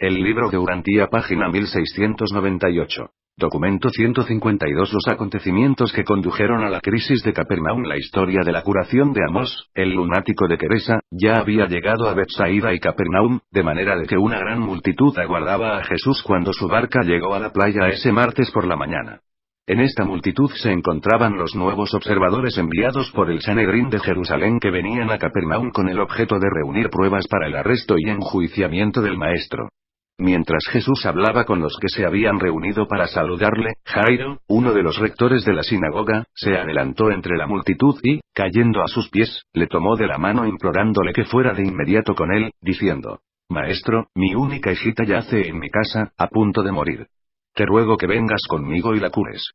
El libro de Urantía, página 1698. Documento 152. Los acontecimientos que condujeron a la crisis de Capernaum. La historia de la curación de Amós, el lunático de Queresa, ya había llegado a Betsaida y Capernaum, de manera de que una gran multitud aguardaba a Jesús cuando su barca llegó a la playa ese martes por la mañana. En esta multitud se encontraban los nuevos observadores enviados por el Sanedrín de Jerusalén, que venían a Capernaum con el objeto de reunir pruebas para el arresto y enjuiciamiento del Maestro. Mientras Jesús hablaba con los que se habían reunido para saludarle, Jairo, uno de los rectores de la sinagoga, se adelantó entre la multitud y, cayendo a sus pies, le tomó de la mano implorándole que fuera de inmediato con él, diciendo: Maestro, mi única hijita yace en mi casa, a punto de morir. Te ruego que vengas conmigo y la cures.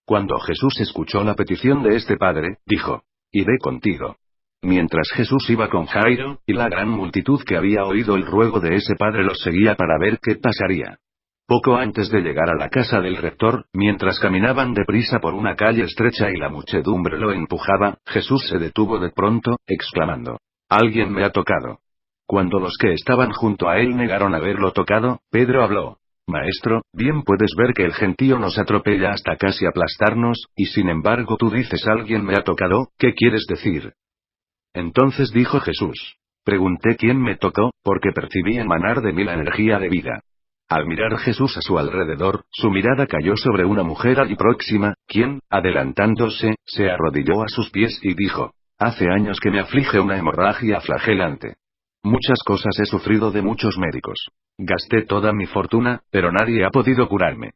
Cuando Jesús escuchó la petición de este padre, dijo: Iré contigo. Mientras Jesús iba con Jairo, y la gran multitud que había oído el ruego de ese padre los seguía para ver qué pasaría. Poco antes de llegar a la casa del rector, mientras caminaban deprisa por una calle estrecha y la muchedumbre lo empujaba, Jesús se detuvo de pronto, exclamando: Alguien me ha tocado. Cuando los que estaban junto a él negaron haberlo tocado, Pedro habló: Maestro, bien puedes ver que el gentío nos atropella hasta casi aplastarnos, y sin embargo tú dices alguien me ha tocado. ¿Qué quieres decir? Entonces dijo Jesús: Pregunté quién me tocó, porque percibí emanar de mí la energía de vida. Al mirar Jesús a su alrededor, su mirada cayó sobre una mujer allí próxima, quien, adelantándose, se arrodilló a sus pies y dijo: Hace años que me aflige una hemorragia flagelante. Muchas cosas he sufrido de muchos médicos. Gasté toda mi fortuna, pero nadie ha podido curarme.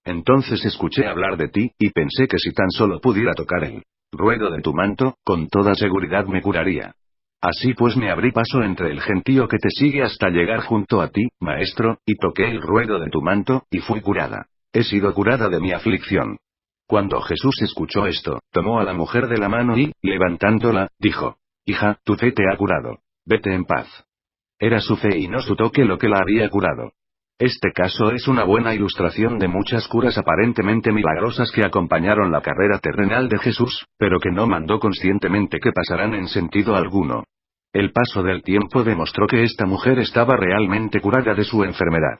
Entonces escuché hablar de ti, y pensé que si tan solo pudiera tocar el ruedo de tu manto, con toda seguridad me curaría. Así pues me abrí paso entre el gentío que te sigue hasta llegar junto a ti, Maestro, y toqué el ruedo de tu manto, y fui curada. He sido curada de mi aflicción. Cuando Jesús escuchó esto, tomó a la mujer de la mano y, levantándola, dijo: Hija, tu fe te ha curado. Vete en paz. Era su fe y no su toque lo que la había curado. Este caso es una buena ilustración de muchas curas aparentemente milagrosas que acompañaron la carrera terrenal de Jesús, pero que no mandó conscientemente que pasarán en sentido alguno. El paso del tiempo demostró que esta mujer estaba realmente curada de su enfermedad.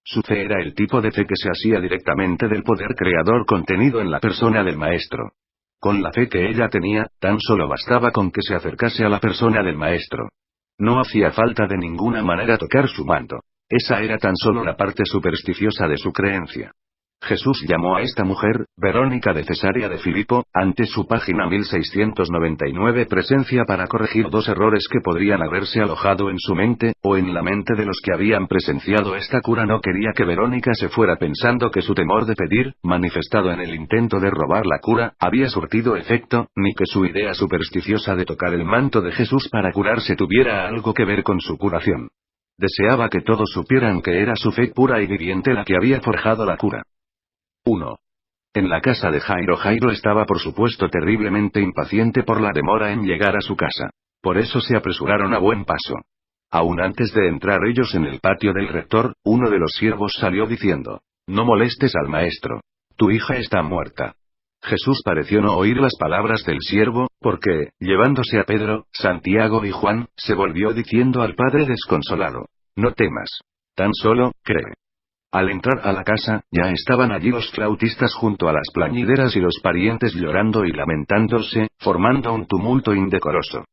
Su fe era el tipo de fe que se hacía directamente del poder creador contenido en la persona del Maestro. Con la fe que ella tenía, tan solo bastaba con que se acercase a la persona del Maestro. No hacía falta de ninguna manera tocar su manto. Esa era tan solo la parte supersticiosa de su creencia. Jesús llamó a esta mujer, Verónica de Cesarea de Filipo, ante su página 1699 presencia para corregir dos errores que podrían haberse alojado en su mente, o en la mente de los que habían presenciado esta cura. No quería que Verónica se fuera pensando que su temor de pedir, manifestado en el intento de robar la cura, había surtido efecto, ni que su idea supersticiosa de tocar el manto de Jesús para curarse tuviera algo que ver con su curación. Deseaba que todos supieran que era su fe pura y viviente la que había forjado la cura. 1. En la casa de Jairo. Jairo estaba por supuesto terriblemente impaciente por la demora en llegar a su casa. Por eso se apresuraron a buen paso. Aún antes de entrar ellos en el patio del rector, uno de los siervos salió diciendo: No molestes al maestro. Tu hija está muerta. Jesús pareció no oír las palabras del siervo, porque, llevándose a Pedro, Santiago y Juan, se volvió diciendo al padre desconsolado: No temas. Tan solo, cree. Al entrar a la casa, ya estaban allí los flautistas junto a las plañideras y los parientes llorando y lamentándose, formando un tumulto indecoroso.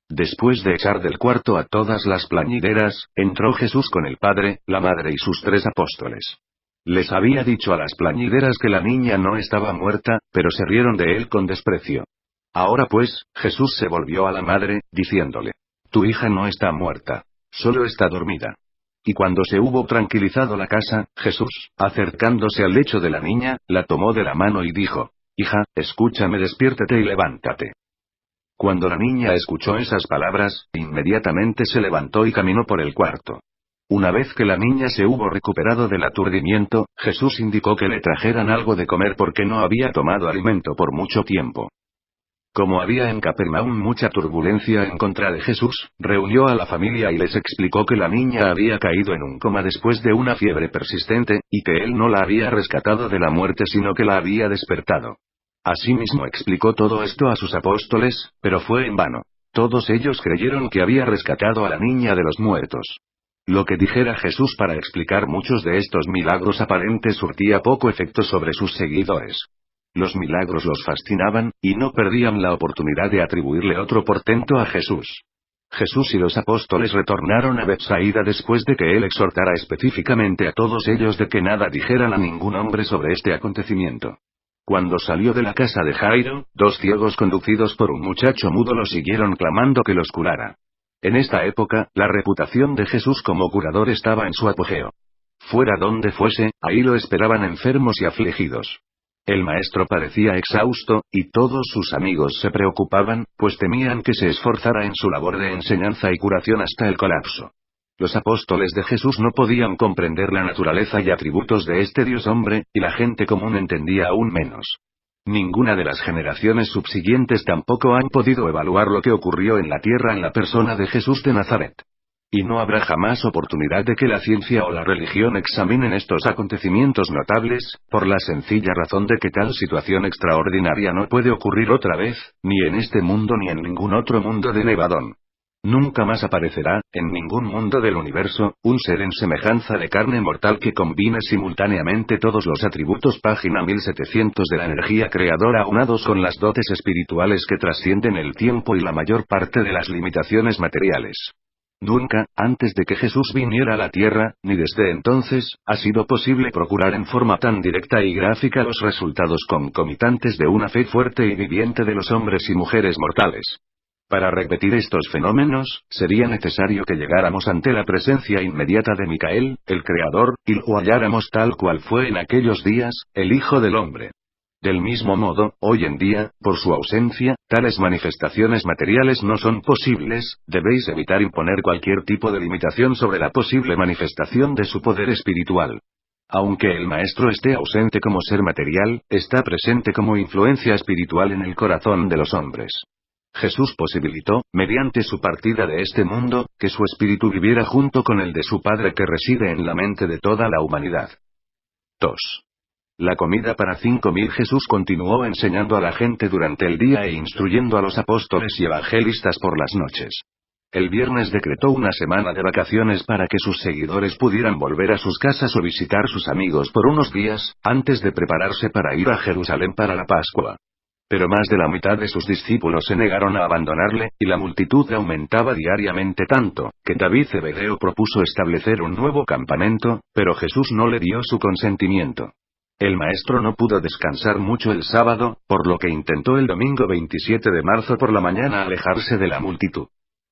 Después de echar del cuarto a todas las plañideras, entró Jesús con el Padre, la Madre y sus 3 apóstoles. Les había dicho a las plañideras que la niña no estaba muerta, pero se rieron de él con desprecio. Ahora pues, Jesús se volvió a la madre, diciéndole: Tu hija no está muerta, solo está dormida. Y cuando se hubo tranquilizado la casa, Jesús, acercándose al lecho de la niña, la tomó de la mano y dijo: Hija, escúchame, despiértate y levántate. Cuando la niña escuchó esas palabras, inmediatamente se levantó y caminó por el cuarto. Una vez que la niña se hubo recuperado del aturdimiento, Jesús indicó que le trajeran algo de comer porque no había tomado alimento por mucho tiempo. Como había en Capernaum mucha turbulencia en contra de Jesús, reunió a la familia y les explicó que la niña había caído en un coma después de una fiebre persistente, y que él no la había rescatado de la muerte sino que la había despertado. Asimismo explicó todo esto a sus apóstoles, pero fue en vano. Todos ellos creyeron que había rescatado a la niña de los muertos. Lo que dijera Jesús para explicar muchos de estos milagros aparentes surtía poco efecto sobre sus seguidores. Los milagros los fascinaban, y no perdían la oportunidad de atribuirle otro portento a Jesús. Jesús y los apóstoles retornaron a Betsaida después de que él exhortara específicamente a todos ellos de que nada dijeran a ningún hombre sobre este acontecimiento. Cuando salió de la casa de Jairo, 2 ciegos conducidos por un muchacho mudo lo siguieron clamando que los curara. En esta época, la reputación de Jesús como curador estaba en su apogeo. Fuera donde fuese, ahí lo esperaban enfermos y afligidos. El maestro parecía exhausto, y todos sus amigos se preocupaban, pues temían que se esforzara en su labor de enseñanza y curación hasta el colapso. Los apóstoles de Jesús no podían comprender la naturaleza y atributos de este Dios hombre, y la gente común entendía aún menos. Ninguna de las generaciones subsiguientes tampoco han podido evaluar lo que ocurrió en la tierra en la persona de Jesús de Nazaret. Y no habrá jamás oportunidad de que la ciencia o la religión examinen estos acontecimientos notables, por la sencilla razón de que tal situación extraordinaria no puede ocurrir otra vez, ni en este mundo ni en ningún otro mundo de Nevadón. Nunca más aparecerá, en ningún mundo del universo, un ser en semejanza de carne mortal que combine simultáneamente todos los atributos. Página 1700 de la energía creadora aunados con las dotes espirituales que trascienden el tiempo y la mayor parte de las limitaciones materiales. Nunca, antes de que Jesús viniera a la tierra, ni desde entonces, ha sido posible procurar en forma tan directa y gráfica los resultados concomitantes de una fe fuerte y viviente de los hombres y mujeres mortales. Para repetir estos fenómenos, sería necesario que llegáramos ante la presencia inmediata de Micael, el Creador, y lo halláramos tal cual fue en aquellos días, el Hijo del Hombre. Del mismo modo, hoy en día, por su ausencia, tales manifestaciones materiales no son posibles. Debéis evitar imponer cualquier tipo de limitación sobre la posible manifestación de su poder espiritual. Aunque el Maestro esté ausente como ser material, está presente como influencia espiritual en el corazón de los hombres. Jesús posibilitó, mediante su partida de este mundo, que su espíritu viviera junto con el de su Padre que reside en la mente de toda la humanidad. 2. La comida para 5.000. Jesús continuó enseñando a la gente durante el día e instruyendo a los apóstoles y evangelistas por las noches. El viernes decretó una semana de vacaciones para que sus seguidores pudieran volver a sus casas o visitar sus amigos por unos días, antes de prepararse para ir a Jerusalén para la Pascua. Pero más de la mitad de sus discípulos se negaron a abandonarle, y la multitud aumentaba diariamente tanto, que David Zebedeo propuso establecer un nuevo campamento, pero Jesús no le dio su consentimiento. El maestro no pudo descansar mucho el sábado, por lo que intentó el domingo 27 de marzo por la mañana alejarse de la multitud.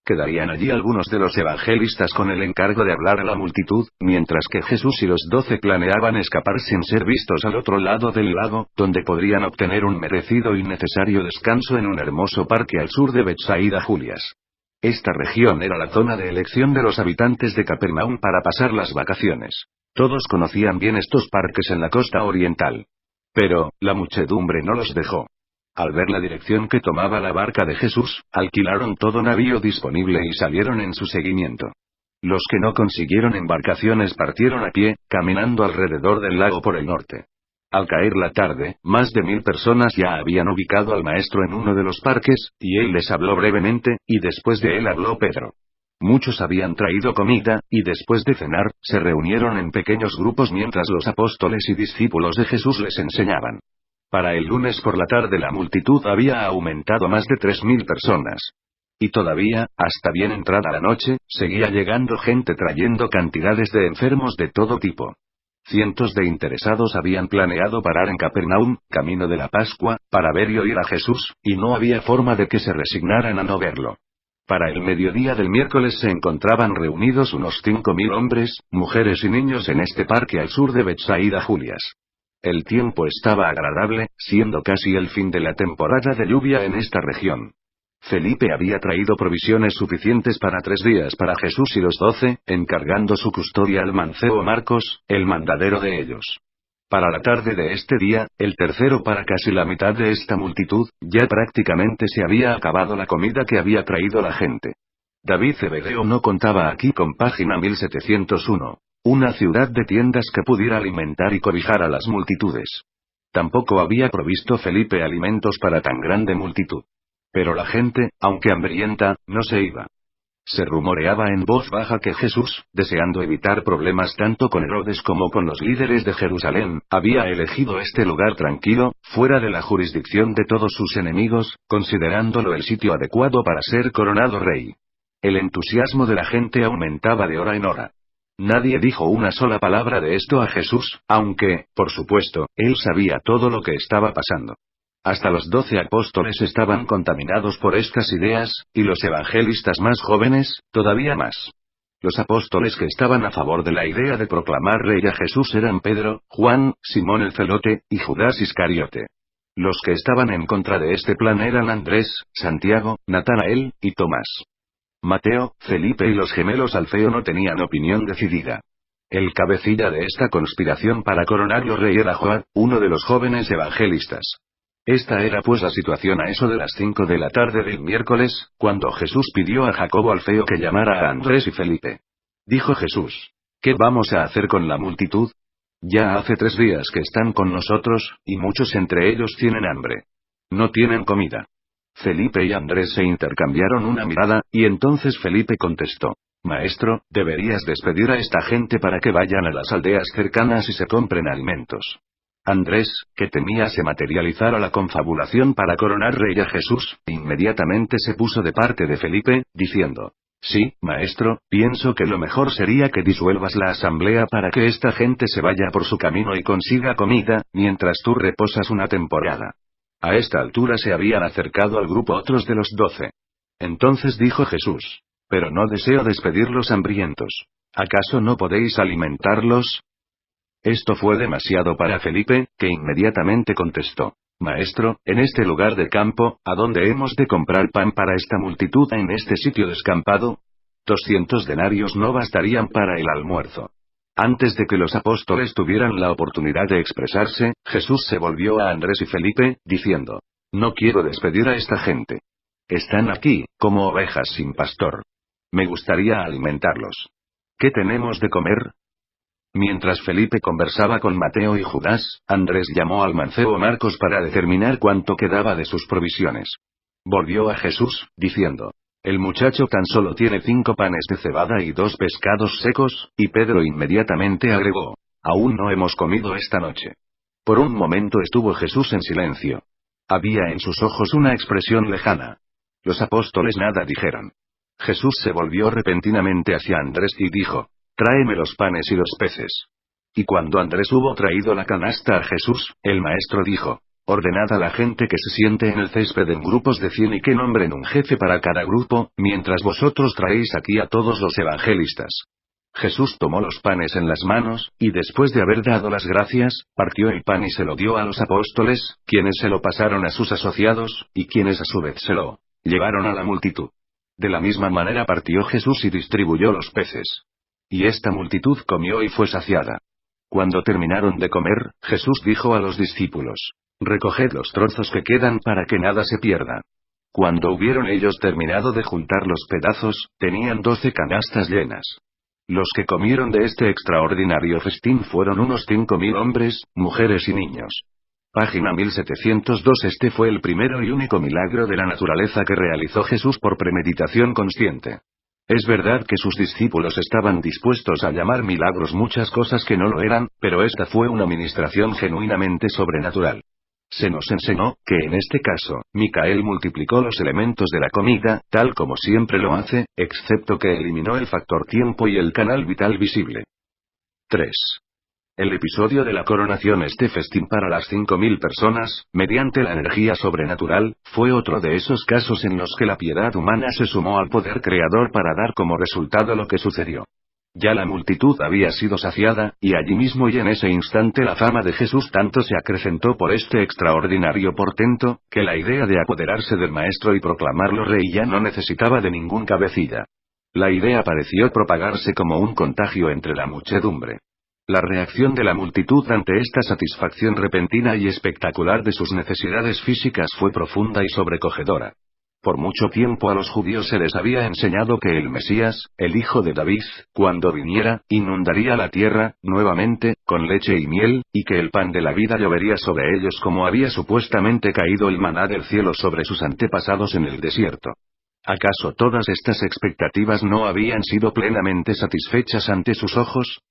Quedarían allí algunos de los evangelistas con el encargo de hablar a la multitud, mientras que Jesús y los 12 planeaban escapar sin ser vistos al otro lado del lago, donde podrían obtener un merecido y necesario descanso en un hermoso parque al sur de Betsaida Julias. Esta región era la zona de elección de los habitantes de Capernaum para pasar las vacaciones. Todos conocían bien estos parques en la costa oriental. Pero, la muchedumbre no los dejó. Al ver la dirección que tomaba la barca de Jesús, alquilaron todo navío disponible y salieron en su seguimiento. Los que no consiguieron embarcaciones partieron a pie, caminando alrededor del lago por el norte. Al caer la tarde, más de 1000 personas ya habían ubicado al maestro en uno de los parques, y él les habló brevemente, y después de él habló Pedro. Muchos habían traído comida, y después de cenar, se reunieron en pequeños grupos mientras los apóstoles y discípulos de Jesús les enseñaban. Para el lunes por la tarde la multitud había aumentado más de 3000 personas. Y todavía, hasta bien entrada la noche, seguía llegando gente trayendo cantidades de enfermos de todo tipo. Cientos de interesados habían planeado parar en Capernaum, camino de la Pascua, para ver y oír a Jesús, y no había forma de que se resignaran a no verlo. Para el mediodía del miércoles se encontraban reunidos unos 5000 hombres, mujeres y niños en este parque al sur de Betsaida Julias. El tiempo estaba agradable, siendo casi el fin de la temporada de lluvia en esta región. Felipe había traído provisiones suficientes para 3 días para Jesús y los 12, encargando su custodia al mancebo Marcos, el mandadero de ellos. Para la tarde de este día, el tercero para casi la mitad de esta multitud, ya prácticamente se había acabado la comida que había traído la gente. David Zebedeo no contaba aquí con página 1701. Una ciudad de tiendas que pudiera alimentar y cobijar a las multitudes. Tampoco había provisto Felipe alimentos para tan grande multitud. Pero la gente, aunque hambrienta, no se iba. Se rumoreaba en voz baja que Jesús, deseando evitar problemas tanto con Herodes como con los líderes de Jerusalén, había elegido este lugar tranquilo, fuera de la jurisdicción de todos sus enemigos, considerándolo el sitio adecuado para ser coronado rey. El entusiasmo de la gente aumentaba de hora en hora. Nadie dijo una sola palabra de esto a Jesús, aunque, por supuesto, él sabía todo lo que estaba pasando. Hasta los 12 apóstoles estaban contaminados por estas ideas, y los evangelistas más jóvenes, todavía más. Los apóstoles que estaban a favor de la idea de proclamar rey a Jesús eran Pedro, Juan, Simón el Celote, y Judas Iscariote. Los que estaban en contra de este plan eran Andrés, Santiago, Natanael, y Tomás. Mateo, Felipe y los gemelos Alfeo no tenían opinión decidida. El cabecilla de esta conspiración para coronarlo rey era Joab, uno de los jóvenes evangelistas. Esta era pues la situación a eso de las 5 de la tarde del miércoles, cuando Jesús pidió a Jacobo Alfeo que llamara a Andrés y Felipe. Dijo Jesús: ¿Qué vamos a hacer con la multitud? Ya hace 3 días que están con nosotros, y muchos entre ellos tienen hambre. No tienen comida. Felipe y Andrés se intercambiaron una mirada, y entonces Felipe contestó: Maestro, deberías despedir a esta gente para que vayan a las aldeas cercanas y se compren alimentos. Andrés, que temía se materializara la confabulación para coronar rey a Jesús, inmediatamente se puso de parte de Felipe, diciendo: Sí, maestro, pienso que lo mejor sería que disuelvas la asamblea para que esta gente se vaya por su camino y consiga comida, mientras tú reposas una temporada. A esta altura se habían acercado al grupo otros de los 12. Entonces dijo Jesús: Pero no deseo despedirlos hambrientos. ¿Acaso no podéis alimentarlos? Esto fue demasiado para Felipe, que inmediatamente contestó: Maestro, en este lugar de campo, ¿a dónde hemos de comprar pan para esta multitud en este sitio descampado? 200 denarios no bastarían para el almuerzo. Antes de que los apóstoles tuvieran la oportunidad de expresarse, Jesús se volvió a Andrés y Felipe, diciendo: No quiero despedir a esta gente. Están aquí, como ovejas sin pastor. Me gustaría alimentarlos. ¿Qué tenemos de comer? Mientras Felipe conversaba con Mateo y Judas, Andrés llamó al mancebo Marcos para determinar cuánto quedaba de sus provisiones. Volvió a Jesús, diciendo: El muchacho tan solo tiene 5 panes de cebada y 2 pescados secos, y Pedro inmediatamente agregó: Aún no hemos comido esta noche. Por un momento estuvo Jesús en silencio. Había en sus ojos una expresión lejana. Los apóstoles nada dijeron. Jesús se volvió repentinamente hacia Andrés y dijo: Tráeme los panes y los peces. Y cuando Andrés hubo traído la canasta a Jesús, el maestro dijo: Ordenad a la gente que se siente en el césped en grupos de 100 y que nombren un jefe para cada grupo, mientras vosotros traéis aquí a todos los evangelistas. Jesús tomó los panes en las manos, y después de haber dado las gracias, partió el pan y se lo dio a los apóstoles, quienes se lo pasaron a sus asociados, y quienes a su vez se lo llevaron a la multitud. De la misma manera partió Jesús y distribuyó los peces. Y esta multitud comió y fue saciada. Cuando terminaron de comer, Jesús dijo a los discípulos: Recoged los trozos que quedan para que nada se pierda. Cuando hubieron ellos terminado de juntar los pedazos, tenían 12 canastas llenas. Los que comieron de este extraordinario festín fueron unos 5.000 hombres, mujeres y niños. Página 1702. Este fue el primero y único milagro de la naturaleza que realizó Jesús por premeditación consciente. Es verdad que sus discípulos estaban dispuestos a llamar milagros muchas cosas que no lo eran, pero esta fue una ministración genuinamente sobrenatural. Se nos enseñó que en este caso, Micael multiplicó los elementos de la comida, tal como siempre lo hace, excepto que eliminó el factor tiempo y el canal vital visible. 3. El episodio de la coronación, este festín para las 5.000 personas, mediante la energía sobrenatural, fue otro de esos casos en los que la piedad humana se sumó al poder creador para dar como resultado lo que sucedió. Ya la multitud había sido saciada, y allí mismo y en ese instante la fama de Jesús tanto se acrecentó por este extraordinario portento, que la idea de apoderarse del Maestro y proclamarlo rey ya no necesitaba de ningún cabecilla. La idea pareció propagarse como un contagio entre la muchedumbre. La reacción de la multitud ante esta satisfacción repentina y espectacular de sus necesidades físicas fue profunda y sobrecogedora. Por mucho tiempo a los judíos se les había enseñado que el Mesías, el hijo de David, cuando viniera, inundaría la tierra, nuevamente, con leche y miel, y que el pan de la vida llovería sobre ellos como había supuestamente caído el maná del cielo sobre sus antepasados en el desierto. ¿Acaso todas estas expectativas no habían sido plenamente satisfechas ante sus ojos?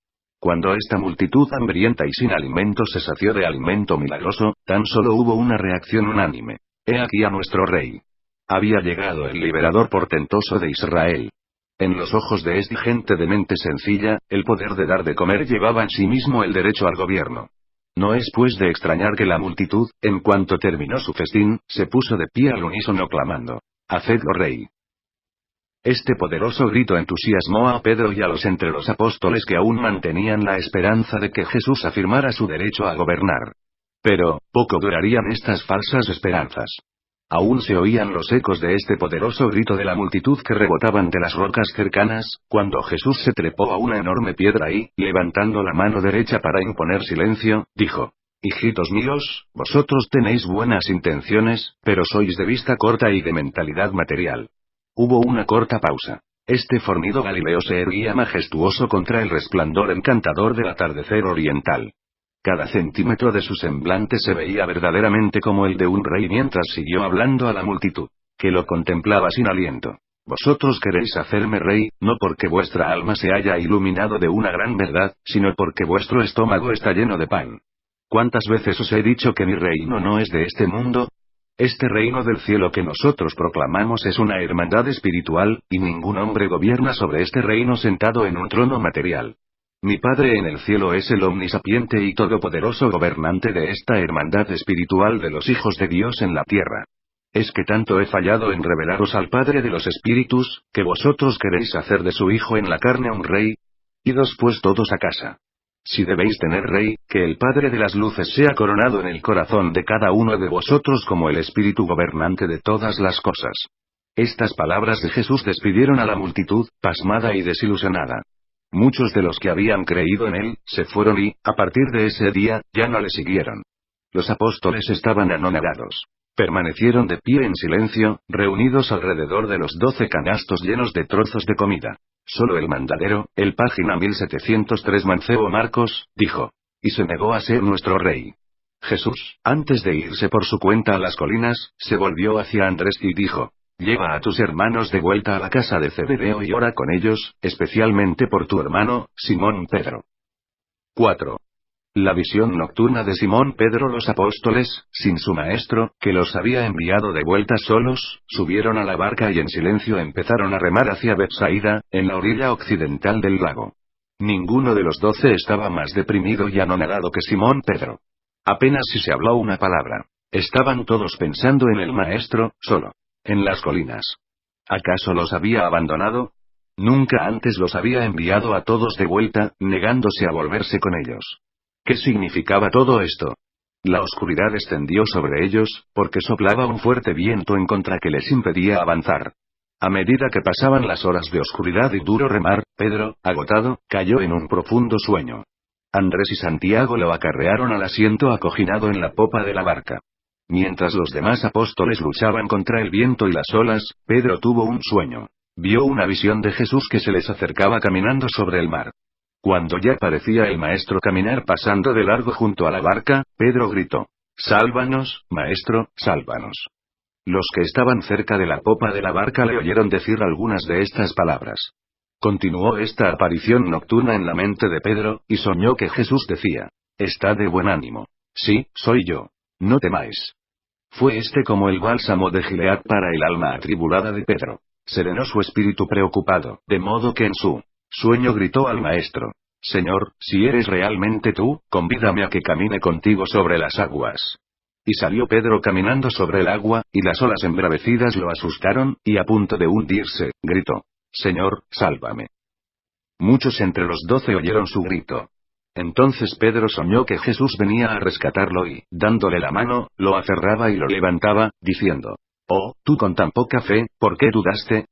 Cuando esta multitud hambrienta y sin alimento se sació de alimento milagroso, tan solo hubo una reacción unánime. He aquí a nuestro rey. Había llegado el liberador portentoso de Israel. En los ojos de esta gente de mente sencilla, el poder de dar de comer llevaba en sí mismo el derecho al gobierno. No es pues de extrañar que la multitud, en cuanto terminó su festín, se puso de pie al unísono clamando: «Hacedlo rey». Este poderoso grito entusiasmó a Pedro y a los entre los apóstoles que aún mantenían la esperanza de que Jesús afirmara su derecho a gobernar. Pero, poco durarían estas falsas esperanzas. Aún se oían los ecos de este poderoso grito de la multitud que rebotaban de las rocas cercanas, cuando Jesús se trepó a una enorme piedra y, levantando la mano derecha para imponer silencio, dijo: «Hijitos míos, vosotros tenéis buenas intenciones, pero sois de vista corta y de mentalidad material». Hubo una corta pausa. Este fornido Galileo se erguía majestuoso contra el resplandor encantador del atardecer oriental. Cada centímetro de su semblante se veía verdaderamente como el de un rey mientras siguió hablando a la multitud, que lo contemplaba sin aliento. «Vosotros queréis hacerme rey, no porque vuestra alma se haya iluminado de una gran verdad, sino porque vuestro estómago está lleno de pan. ¿Cuántas veces os he dicho que mi reino no es de este mundo? Este reino del cielo que nosotros proclamamos es una hermandad espiritual, y ningún hombre gobierna sobre este reino sentado en un trono material. Mi Padre en el cielo es el omnisapiente y todopoderoso gobernante de esta hermandad espiritual de los hijos de Dios en la tierra. Es que tanto he fallado en revelaros al Padre de los espíritus, que vosotros queréis hacer de su Hijo en la carne un rey. Idos pues todos a casa. Si debéis tener rey, que el Padre de las luces sea coronado en el corazón de cada uno de vosotros como el espíritu gobernante de todas las cosas». Estas palabras de Jesús despidieron a la multitud, pasmada y desilusionada. Muchos de los que habían creído en él, se fueron y, a partir de ese día, ya no le siguieron. Los apóstoles estaban anonadados. Permanecieron de pie en silencio, reunidos alrededor de los 12 canastos llenos de trozos de comida. Solo el mandadero, el página 1703 Mancebo Marcos, dijo: «Y se negó a ser nuestro rey». Jesús, antes de irse por su cuenta a las colinas, se volvió hacia Andrés y dijo: «Lleva a tus hermanos de vuelta a la casa de Zebedeo y ora con ellos, especialmente por tu hermano, Simón Pedro». 4. La visión nocturna de Simón Pedro. Los apóstoles, sin su maestro, que los había enviado de vuelta solos, subieron a la barca y en silencio empezaron a remar hacia Betsaida, en la orilla occidental del lago. Ninguno de los 12 estaba más deprimido y anonadado que Simón Pedro. Apenas si se habló una palabra. Estaban todos pensando en el maestro, solo. En las colinas. ¿Acaso los había abandonado? Nunca antes los había enviado a todos de vuelta, negándose a volverse con ellos. ¿Qué significaba todo esto? La oscuridad descendió sobre ellos, porque soplaba un fuerte viento en contra que les impedía avanzar. A medida que pasaban las horas de oscuridad y duro remar, Pedro, agotado, cayó en un profundo sueño. Andrés y Santiago lo acarrearon al asiento acoginado en la popa de la barca. Mientras los demás apóstoles luchaban contra el viento y las olas, Pedro tuvo un sueño. Vio una visión de Jesús que se les acercaba caminando sobre el mar. Cuando ya parecía el maestro caminar pasando de largo junto a la barca, Pedro gritó: «Sálvanos, maestro, sálvanos». Los que estaban cerca de la popa de la barca le oyeron decir algunas de estas palabras. Continuó esta aparición nocturna en la mente de Pedro, y soñó que Jesús decía: «Estad de buen ánimo. Sí, soy yo. No temáis». Fue este como el bálsamo de Gilead para el alma atribulada de Pedro. Serenó su espíritu preocupado, de modo que en su sueño gritó al maestro: «Señor, si eres realmente tú, convídame a que camine contigo sobre las aguas». Y salió Pedro caminando sobre el agua, y las olas embravecidas lo asustaron, y a punto de hundirse, gritó: «Señor, sálvame». Muchos entre los 12 oyeron su grito. Entonces Pedro soñó que Jesús venía a rescatarlo y, dándole la mano, lo aferraba y lo levantaba, diciendo: «Oh, tú con tan poca fe, ¿por qué dudaste?».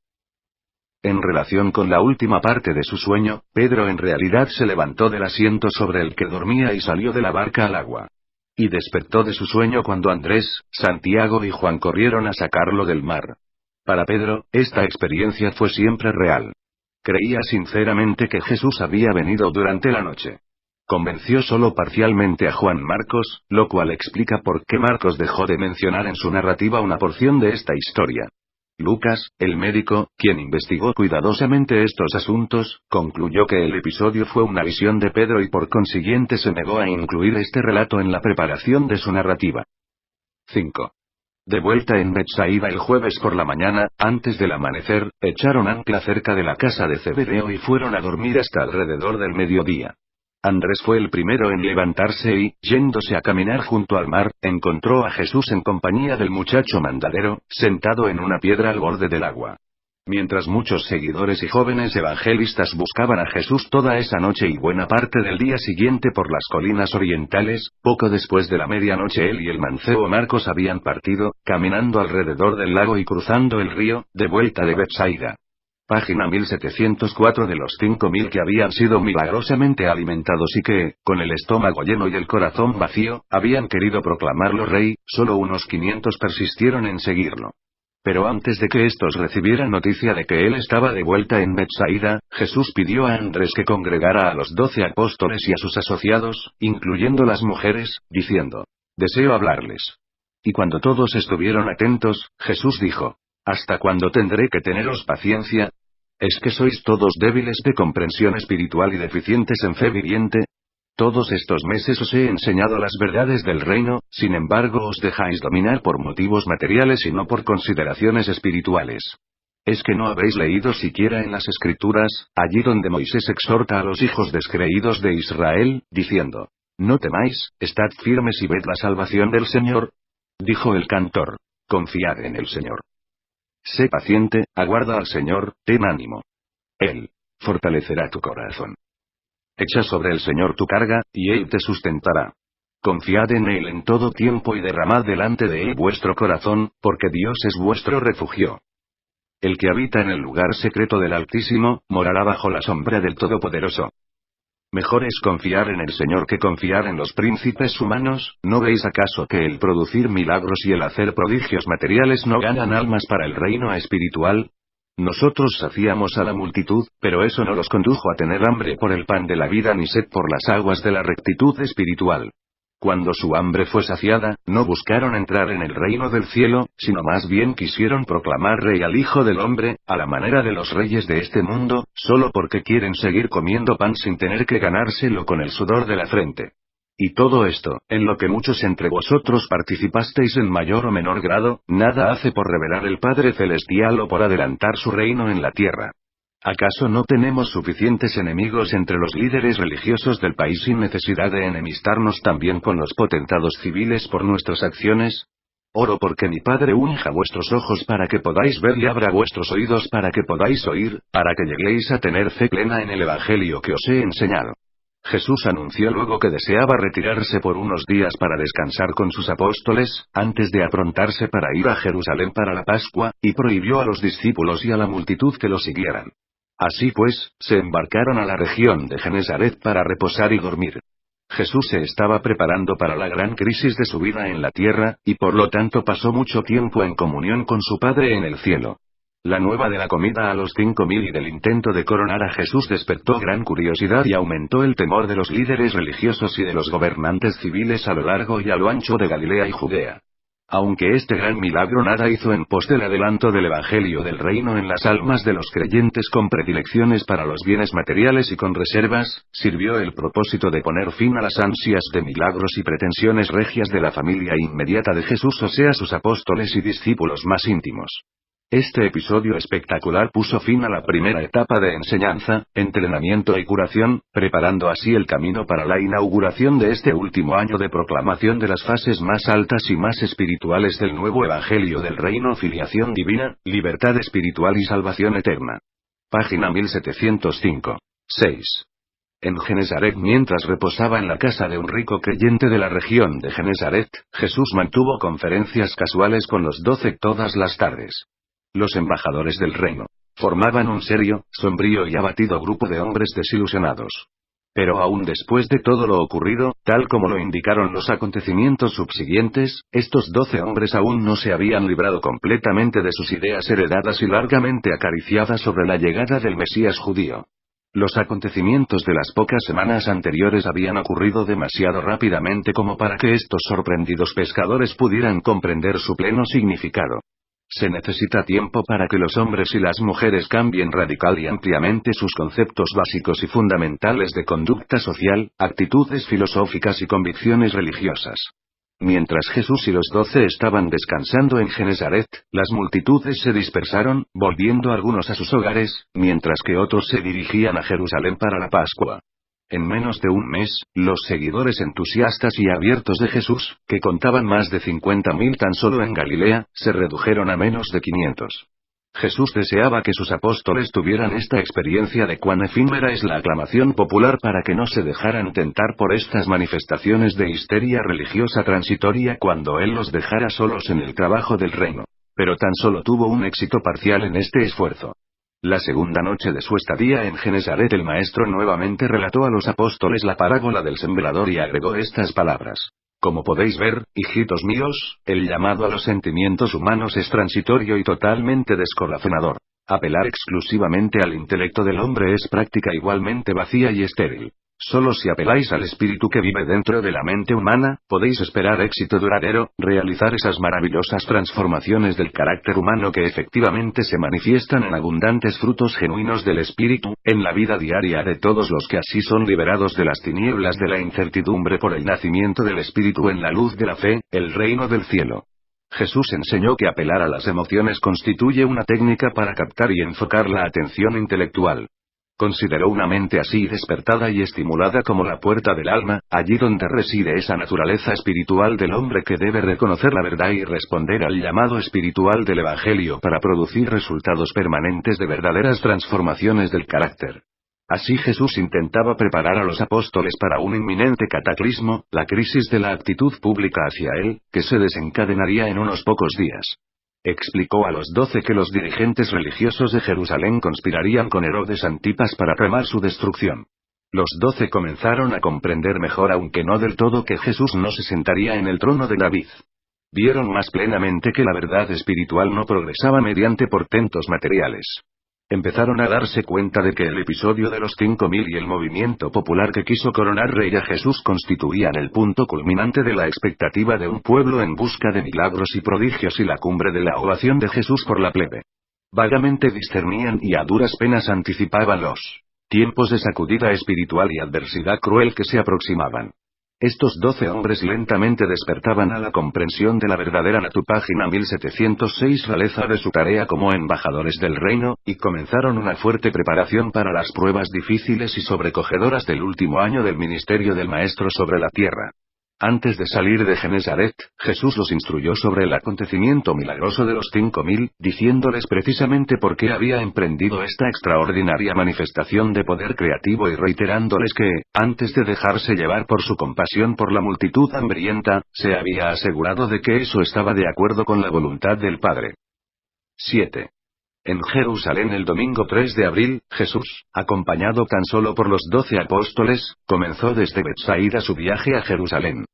En relación con la última parte de su sueño, Pedro en realidad se levantó del asiento sobre el que dormía y salió de la barca al agua. Y despertó de su sueño cuando Andrés, Santiago y Juan corrieron a sacarlo del mar. Para Pedro, esta experiencia fue siempre real. Creía sinceramente que Jesús había venido durante la noche. Convenció solo parcialmente a Juan Marcos, lo cual explica por qué Marcos dejó de mencionar en su narrativa una porción de esta historia. Lucas, el médico, quien investigó cuidadosamente estos asuntos, concluyó que el episodio fue una visión de Pedro y por consiguiente se negó a incluir este relato en la preparación de su narrativa. 5. De vuelta en Betsaida el jueves por la mañana, antes del amanecer, echaron ancla cerca de la casa de Zebedeo y fueron a dormir hasta alrededor del mediodía. Andrés fue el primero en levantarse y, yéndose a caminar junto al mar, encontró a Jesús en compañía del muchacho mandadero, sentado en una piedra al borde del agua. Mientras muchos seguidores y jóvenes evangelistas buscaban a Jesús toda esa noche y buena parte del día siguiente por las colinas orientales, poco después de la medianoche él y el mancebo Marcos habían partido, caminando alrededor del lago y cruzando el río, de vuelta de Betsaida. Página 1704 de los 5000 que habían sido milagrosamente alimentados y que, con el estómago lleno y el corazón vacío, habían querido proclamarlo rey, solo unos 500 persistieron en seguirlo. Pero antes de que estos recibieran noticia de que él estaba de vuelta en Betsaida, Jesús pidió a Andrés que congregara a los 12 apóstoles y a sus asociados, incluyendo las mujeres, diciendo: «Deseo hablarles». Y cuando todos estuvieron atentos, Jesús dijo: «¿Hasta cuándo tendré que teneros paciencia? ¿Es que sois todos débiles de comprensión espiritual y deficientes en fe viviente? Todos estos meses os he enseñado las verdades del reino, sin embargo os dejáis dominar por motivos materiales y no por consideraciones espirituales. ¿Es que no habéis leído siquiera en las Escrituras, allí donde Moisés exhorta a los hijos descreídos de Israel, diciendo: «No temáis, estad firmes y ved la salvación del Señor»? Dijo el cantor: «Confiad en el Señor. Sé paciente, aguarda al Señor, ten ánimo. Él fortalecerá tu corazón. Echa sobre el Señor tu carga, y Él te sustentará. Confiad en Él en todo tiempo y derramad delante de Él vuestro corazón, porque Dios es vuestro refugio. El que habita en el lugar secreto del Altísimo, morará bajo la sombra del Todopoderoso. Mejor es confiar en el Señor que confiar en los príncipes humanos, ¿no veis acaso que el producir milagros y el hacer prodigios materiales no ganan almas para el reino espiritual? Nosotros saciamos a la multitud, pero eso no los condujo a tener hambre por el pan de la vida ni sed por las aguas de la rectitud espiritual. Cuando su hambre fue saciada, no buscaron entrar en el reino del cielo, sino más bien quisieron proclamar rey al Hijo del Hombre, a la manera de los reyes de este mundo, solo porque quieren seguir comiendo pan sin tener que ganárselo con el sudor de la frente. Y todo esto, en lo que muchos entre vosotros participasteis en mayor o menor grado, nada hace por revelar el Padre Celestial o por adelantar su reino en la tierra. ¿Acaso no tenemos suficientes enemigos entre los líderes religiosos del país sin necesidad de enemistarnos también con los potentados civiles por nuestras acciones? Oro porque mi Padre unja vuestros ojos para que podáis ver y abra vuestros oídos para que podáis oír, para que lleguéis a tener fe plena en el Evangelio que os he enseñado. Jesús anunció luego que deseaba retirarse por unos días para descansar con sus apóstoles, antes de aprontarse para ir a Jerusalén para la Pascua, y prohibió a los discípulos y a la multitud que lo siguieran. Así pues, se embarcaron a la región de Genesaret para reposar y dormir. Jesús se estaba preparando para la gran crisis de su vida en la tierra, y por lo tanto pasó mucho tiempo en comunión con su Padre en el cielo. La nueva de la comida a los 5000 y del intento de coronar a Jesús despertó gran curiosidad y aumentó el temor de los líderes religiosos y de los gobernantes civiles a lo largo y a lo ancho de Galilea y Judea. Aunque este gran milagro nada hizo en pos del adelanto del Evangelio del Reino en las almas de los creyentes con predilecciones para los bienes materiales y con reservas, sirvió el propósito de poner fin a las ansias de milagros y pretensiones regias de la familia inmediata de Jesús, o sea sus apóstoles y discípulos más íntimos. Este episodio espectacular puso fin a la primera etapa de enseñanza, entrenamiento y curación, preparando así el camino para la inauguración de este último año de proclamación de las fases más altas y más espirituales del nuevo Evangelio del Reino: filiación divina, libertad espiritual y salvación eterna. Página 1705. 6. En Genesaret, mientras reposaba en la casa de un rico creyente de la región de Genesaret, Jesús mantuvo conferencias casuales con los 12 todas las tardes. Los embajadores del reino formaban un serio, sombrío y abatido grupo de hombres desilusionados. Pero aún después de todo lo ocurrido, tal como lo indicaron los acontecimientos subsiguientes, estos 12 hombres aún no se habían librado completamente de sus ideas heredadas y largamente acariciadas sobre la llegada del Mesías judío. Los acontecimientos de las pocas semanas anteriores habían ocurrido demasiado rápidamente como para que estos sorprendidos pescadores pudieran comprender su pleno significado. Se necesita tiempo para que los hombres y las mujeres cambien radical y ampliamente sus conceptos básicos y fundamentales de conducta social, actitudes filosóficas y convicciones religiosas. Mientras Jesús y los 12 estaban descansando en Genesaret, las multitudes se dispersaron, volviendo algunos a sus hogares, mientras que otros se dirigían a Jerusalén para la Pascua. En menos de un mes, los seguidores entusiastas y abiertos de Jesús, que contaban más de 50.000 tan solo en Galilea, se redujeron a menos de 500. Jesús deseaba que sus apóstoles tuvieran esta experiencia de cuán efímera es la aclamación popular para que no se dejaran tentar por estas manifestaciones de histeria religiosa transitoria cuando Él los dejara solos en el trabajo del reino. Pero tan solo tuvo un éxito parcial en este esfuerzo. La segunda noche de su estadía en Genesaret el Maestro nuevamente relató a los apóstoles la parábola del sembrador y agregó estas palabras. Como podéis ver, hijitos míos, el llamado a los sentimientos humanos es transitorio y totalmente descorazonador. Apelar exclusivamente al intelecto del hombre es práctica igualmente vacía y estéril. Solo si apeláis al espíritu que vive dentro de la mente humana, podéis esperar éxito duradero, realizar esas maravillosas transformaciones del carácter humano que efectivamente se manifiestan en abundantes frutos genuinos del espíritu, en la vida diaria de todos los que así son liberados de las tinieblas de la incertidumbre por el nacimiento del espíritu en la luz de la fe, el reino del cielo. Jesús enseñó que apelar a las emociones constituye una técnica para captar y enfocar la atención intelectual. Consideró una mente así despertada y estimulada como la puerta del alma, allí donde reside esa naturaleza espiritual del hombre que debe reconocer la verdad y responder al llamado espiritual del Evangelio para producir resultados permanentes de verdaderas transformaciones del carácter. Así Jesús intentaba preparar a los apóstoles para un inminente cataclismo, la crisis de la actitud pública hacia él, que se desencadenaría en unos pocos días. Explicó a los 12 que los dirigentes religiosos de Jerusalén conspirarían con Herodes Antipas para tramar su destrucción. Los 12 comenzaron a comprender mejor, aunque no del todo, que Jesús no se sentaría en el trono de David. Vieron más plenamente que la verdad espiritual no progresaba mediante portentos materiales. Empezaron a darse cuenta de que el episodio de los 5.000 y el movimiento popular que quiso coronar rey a Jesús constituían el punto culminante de la expectativa de un pueblo en busca de milagros y prodigios y la cumbre de la ovación de Jesús por la plebe. Vagamente discernían y a duras penas anticipaban los tiempos de sacudida espiritual y adversidad cruel que se aproximaban. Estos 12 hombres lentamente despertaban a la comprensión de la verdadera Página 1706 realeza de su tarea como embajadores del reino, y comenzaron una fuerte preparación para las pruebas difíciles y sobrecogedoras del último año del ministerio del Maestro sobre la tierra. Antes de salir de Genesaret, Jesús los instruyó sobre el acontecimiento milagroso de los 5.000, diciéndoles precisamente por qué había emprendido esta extraordinaria manifestación de poder creativo y reiterándoles que, antes de dejarse llevar por su compasión por la multitud hambrienta, se había asegurado de que eso estaba de acuerdo con la voluntad del Padre. 7. En Jerusalén el domingo 3 de abril, Jesús, acompañado tan solo por los 12 apóstoles, comenzó desde Betsaida su viaje a Jerusalén.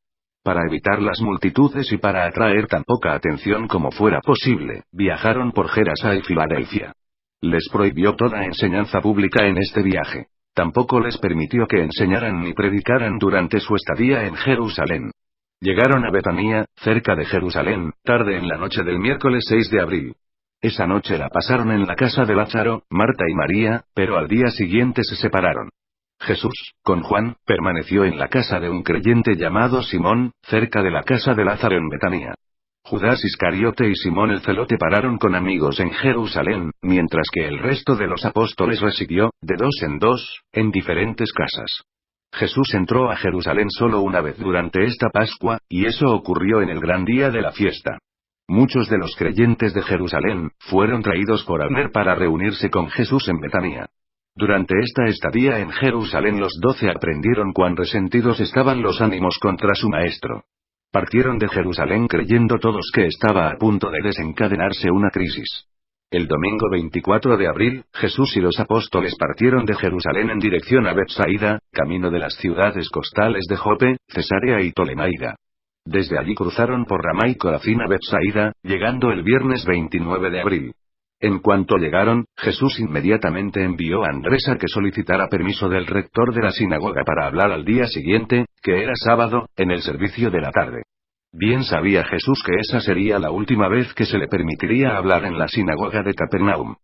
Para evitar las multitudes y para atraer tan poca atención como fuera posible, viajaron por Gerasa y Filadelfia. Les prohibió toda enseñanza pública en este viaje. Tampoco les permitió que enseñaran ni predicaran durante su estadía en Jerusalén. Llegaron a Betania, cerca de Jerusalén, tarde en la noche del miércoles 6 de abril. Esa noche la pasaron en la casa de Lázaro, Marta y María, pero al día siguiente se separaron. Jesús, con Juan, permaneció en la casa de un creyente llamado Simón, cerca de la casa de Lázaro en Betania. Judas Iscariote y Simón el Celote pararon con amigos en Jerusalén, mientras que el resto de los apóstoles residió, de dos, en diferentes casas. Jesús entró a Jerusalén solo una vez durante esta Pascua, y eso ocurrió en el gran día de la fiesta. Muchos de los creyentes de Jerusalén fueron traídos por Abner para reunirse con Jesús en Betania. Durante esta estadía en Jerusalén los 12 aprendieron cuán resentidos estaban los ánimos contra su maestro. Partieron de Jerusalén creyendo todos que estaba a punto de desencadenarse una crisis. El domingo 24 de abril, Jesús y los apóstoles partieron de Jerusalén en dirección a Betsaida, camino de las ciudades costales de Jope, Cesarea y Ptolemaida. Desde allí cruzaron por Ramá y Corazín a Betsaida, llegando el viernes 29 de abril. En cuanto llegaron, Jesús inmediatamente envió a Andrés a que solicitara permiso del rector de la sinagoga para hablar al día siguiente, que era sábado, en el servicio de la tarde. Bien sabía Jesús que esa sería la última vez que se le permitiría hablar en la sinagoga de Capernaum.